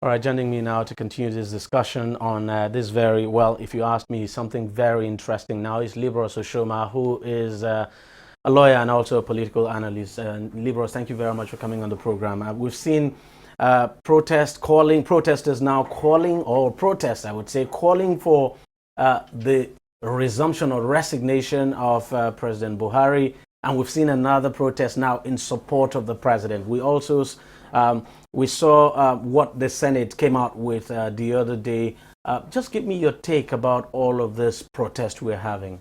All right, joining me now to continue this discussion on this very, well, if you ask me, something very interesting now is Libros Oshoma, who is a lawyer and also a political analyst. Libros, thank you very much for coming on the program. We've seen protesters now calling, or protests, I would say, calling for the resumption or resignation of President Buhari. And we've seen another protest now in support of the president. We also we saw what the Senate came out with the other day. Just give me your take about all of this protest we're having.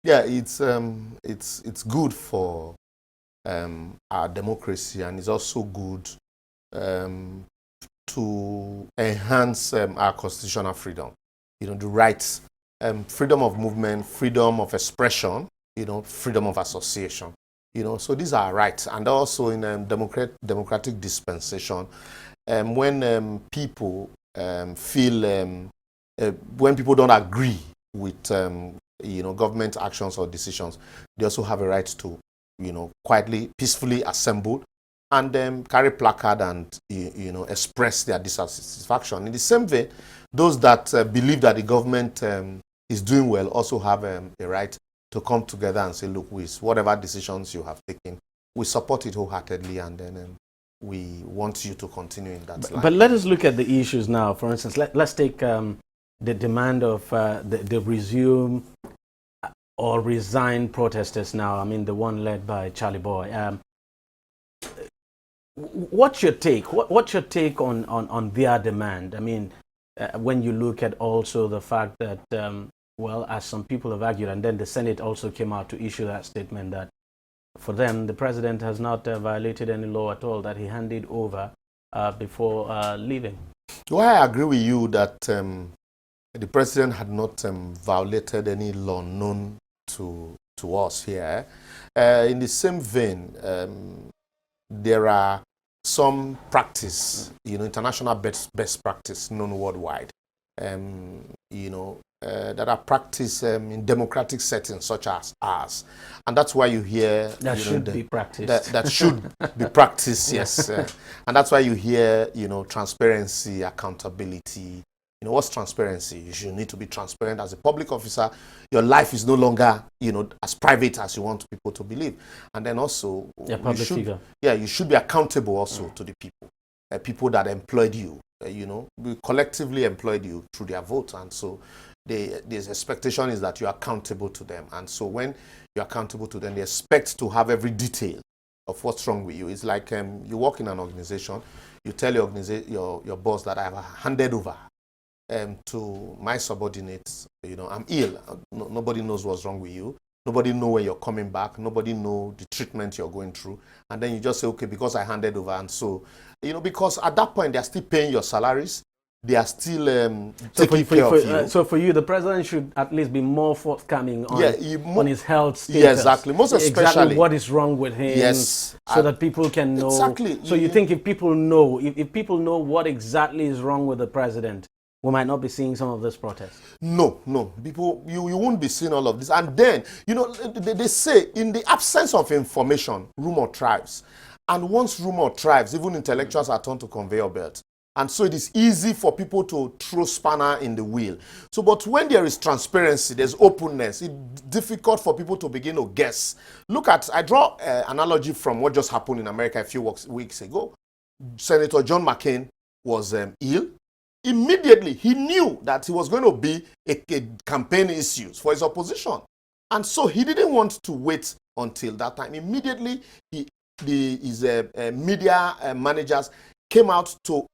Yeah, it's good for our democracy, and it's also good to enhance our constitutional freedom. You know, the rights, freedom of movement, freedom of expression, you know, freedom of association. You know, so these are rights. And also in democratic dispensation, when people feel, when people don't agree with, you know, government actions or decisions, they also have a right to, you know, quietly, peacefully assemble and carry placard and, you know, express their dissatisfaction. In the same way, those that believe that the government is doing well also have a right to come together and say, look, with whatever decisions you have taken, we support it wholeheartedly, and then we want you to continue in that line. But let us look at the issues now. For instance, let's take the demand of the resume or resign protesters now. I mean, the one led by Charlie Boy. What's your take? What's your take on their demand? I mean, when you look at also the fact that well, as some people have argued, and then the Senate also came out to issue that statement that for them, the president has not violated any law at all that he handed over before leaving. Well, I agree with you that the president had not violated any law known to us here. In the same vein, there are some practice, you know, international best practice known worldwide, you know, that are practiced in democratic settings such as ours. And that's why you hear... That should be practiced. That should be practiced, yes. And that's why you hear, you know, transparency, accountability. You know, what's transparency? You should need to be transparent as a public officer. Your life is no longer, you know, as private as you want people to believe. And then also... public figure. Yeah, you should be accountable also to the people. People that employed you, you know, collectively employed you through their vote. And so the expectation is that you're accountable to them. And so when you're accountable to them, they expect to have every detail of what's wrong with you. It's like you work in an organization, you tell your boss that I have handed over to my subordinates, you know, I'm ill. Nobody knows what's wrong with you. Nobody knows where you're coming back. Nobody knows the treatment you're going through. And then you just say, okay, because I handed over. And so, you know, because at that point, they're still paying your salaries. They are still taking care of you. So for you, the president should at least be more forthcoming on, on his health status. Yeah, exactly. Most especially. Exactly what is wrong with him. Yes. So that people can know. Exactly. So you think if people know, if people know what exactly is wrong with the president, we might not be seeing some of this protest? No. People, you won't be seeing all of this. And then, you know, they say in the absence of information, rumor thrives. And once rumor thrives, even intellectuals are turned to conveyor belts. And so it is easy for people to throw spanner in the wheel. So, but when there is transparency, there's openness, it's difficult for people to begin to guess. Look at, I draw an analogy from what just happened in America a few weeks ago. Senator John McCain was ill. Immediately, he knew that he was going to be a campaign issue for his opposition. And so he didn't want to wait until that time. Immediately, his media managers came out to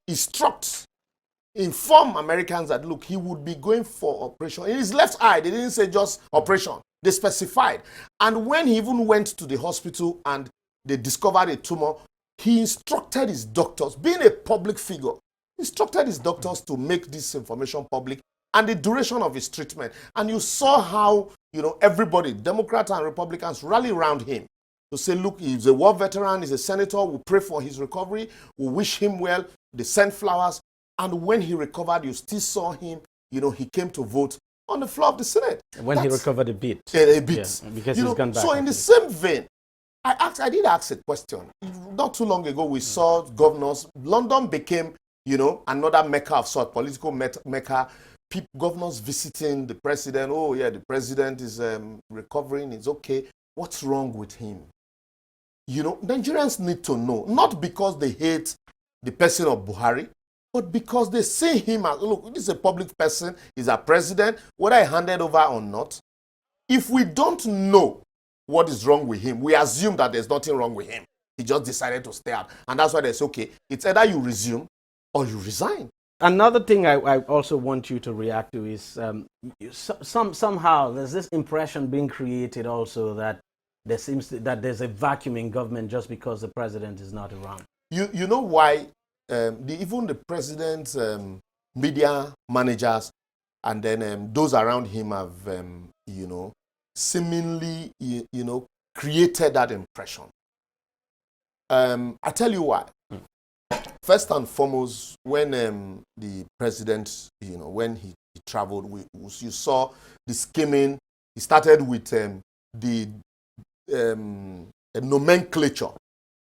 inform Americans that, look, he would be going for operation. In his left eye, they didn't say just operation. They specified. And when he even went to the hospital and they discovered a tumor, he instructed his doctors, being a public figure, instructed his doctors to make this information public and the duration of his treatment. And you saw how, you know, everybody, Democrats and Republicans, rally around him to say, look, he's a war veteran, he's a senator, we pray for his recovery, we wish him well, they sent flowers. And when he recovered, you still saw him, you know, he came to vote on the floor of the Senate. When he recovered a bit. A bit. Yeah, because you he's know, gone back. So in the same vein, I did ask a question. Not too long ago, we saw governors. London became another mecca of sort, political mecca, governors visiting the president. Oh yeah, the president is recovering, it's okay. What's wrong with him? Nigerians need to know, not because they hate the person of Buhari, but because they see him as, look, this is a public person, he's a president, whether I handed over or not. If we don't know what is wrong with him, we assume that there's nothing wrong with him. He just decided to stay out. And that's why they say, okay, it's either you resume or you resign. Another thing I also want you to react to is somehow there's this impression being created also that that there's a vacuum in government just because the president is not around. You know why even the president's media managers and then those around him have seemingly created that impression. I tell you why. First and foremost, when the president, when he traveled, you saw the skimming. He started with the nomenclature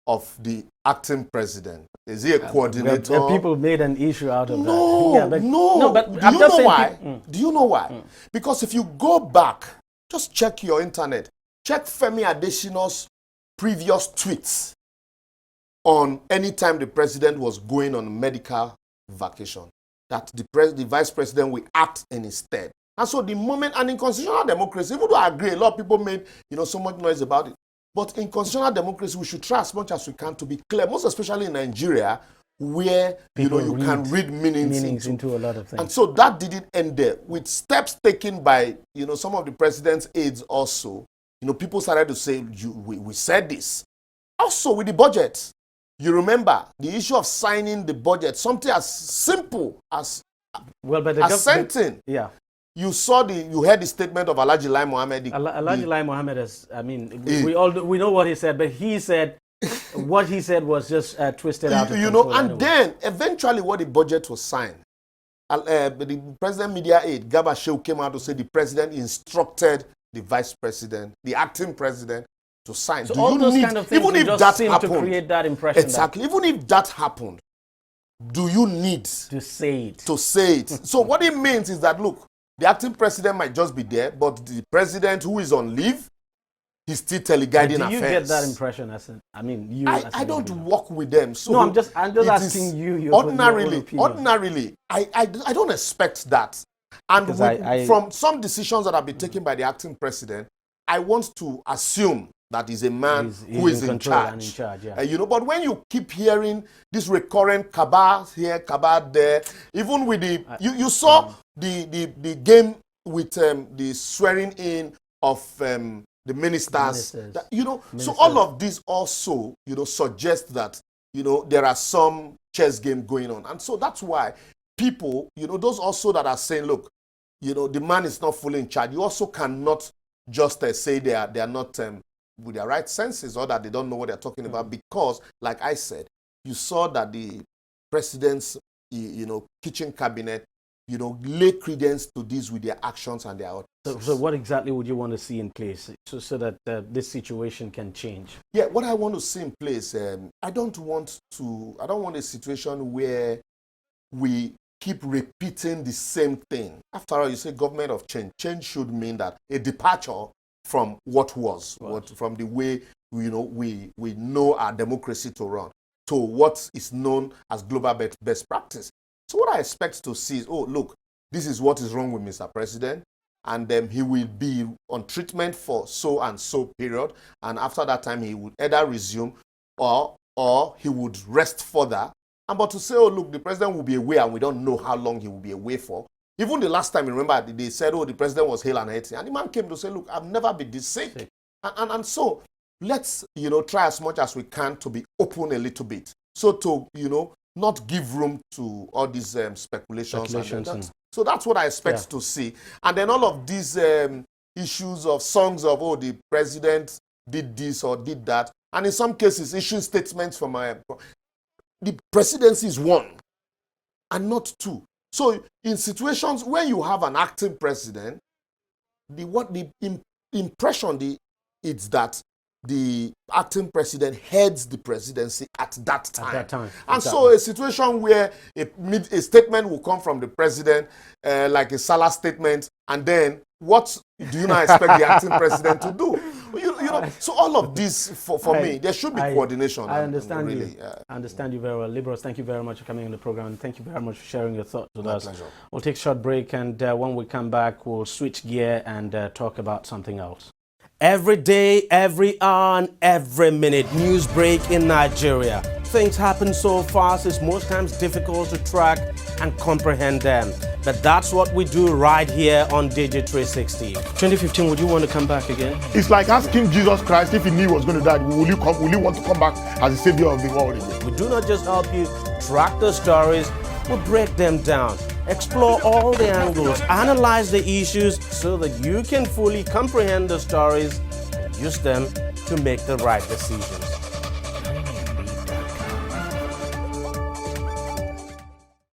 of the acting president. Is he a coordinator? People made an issue out of that. No, but do you know why? Do you know why? Because if you go back, just check your internet, check Femi Adesina's previous tweets on any time the president was going on medical vacation, that the vice president will act in his stead. And so the moment, and in constitutional democracy, even though I agree, a lot of people made so much noise about it, but in constitutional democracy, we should try as much as we can to be clear, most especially in Nigeria, where you can read meanings into a lot of things. And so that didn't end there. With steps taken by some of the president's aides also, people started to say, we said this. Also with the budget. You remember the issue of signing the budget, something as simple as assenting. Yeah. You heard the statement of Alhaji Lai Mohammed. Alhaji Lai Mohammed is, we know what he said, but he said, what he said was just twisted out of control. And then eventually what the budget was signed, the president media aide, Garba Shehu, came out to say the president instructed the vice president, the acting president, to sign. So all those kind of things even if just that seem happened, to create that impression. Exactly. Even if that happened, do you need to say it? So what it means is that, look, the acting president might just be there, but the president who is on leave, he's still teleguiding affairs. Do you get that impression I don't work with them. So no, I'm just asking you your ordinarily, I don't expect that. And from some decisions that have been taken by the acting president, I want to assume that is a man who is in charge. But when you keep hearing this recurrent cabal here, cabal there, even with the you saw the game with the swearing in of the ministers. That, so all of this also suggest that there are some chess game going on, and so that's why people those also that are saying, look, the man is not fully in charge. You also cannot just say they are not with their right senses, or that they don't know what they're talking about, because, like I said, you saw that the president's kitchen cabinet lay credence to this with their actions and their utterances. So what exactly would you want to see in place so that this situation can change? Yeah, what I want to see in place, I don't want a situation where we keep repeating the same thing. After all, you say government of change. Change should mean that a departure from what was, from the way we know our democracy to run, to what is known as global best practice. So what I expect to see is, oh, look, this is what is wrong with Mr. President, and then he will be on treatment for so and so period, and after that time he would either resume or he would rest further. And but to say, oh, look, the president will be away and we don't know how long he will be away for. Even the last time, remember, they said, oh, the president was hale and healthy. And the man came to say, look, I've never been this sick. And so let's, try as much as we can to be open a little bit. So to, not give room to all these speculations. So that's what I expect to see. And then all of these issues of songs of, oh, the president did this or did that. And in some cases, issuing statements from the presidency is one and not two. So in situations where you have an acting president, the impression it's that the acting president heads the presidency at that time. And exactly. so a situation where a statement will come from the president, like a Salah statement, and then what do you now expect the acting president to do? You know, so all of this, for me, there should be coordination. I understand really, you. I understand you very well. Liberals, thank you very much for coming on the program, and thank you very much for sharing your thoughts with us. Pleasure. We'll take a short break, and when we come back, we'll switch gear and talk about something else. Every day, every hour, and every minute, news break in Nigeria. Things happen so fast, it's most times difficult to track and comprehend them. But that's what we do right here on DEJI360. 2015, would you want to come back again? It's like asking Jesus Christ if he knew he was going to die, will you want to come back as the savior of the world again? We do not just help you track the stories, we break them down, explore all the angles, analyze the issues so that you can fully comprehend the stories and use them to make the right decisions.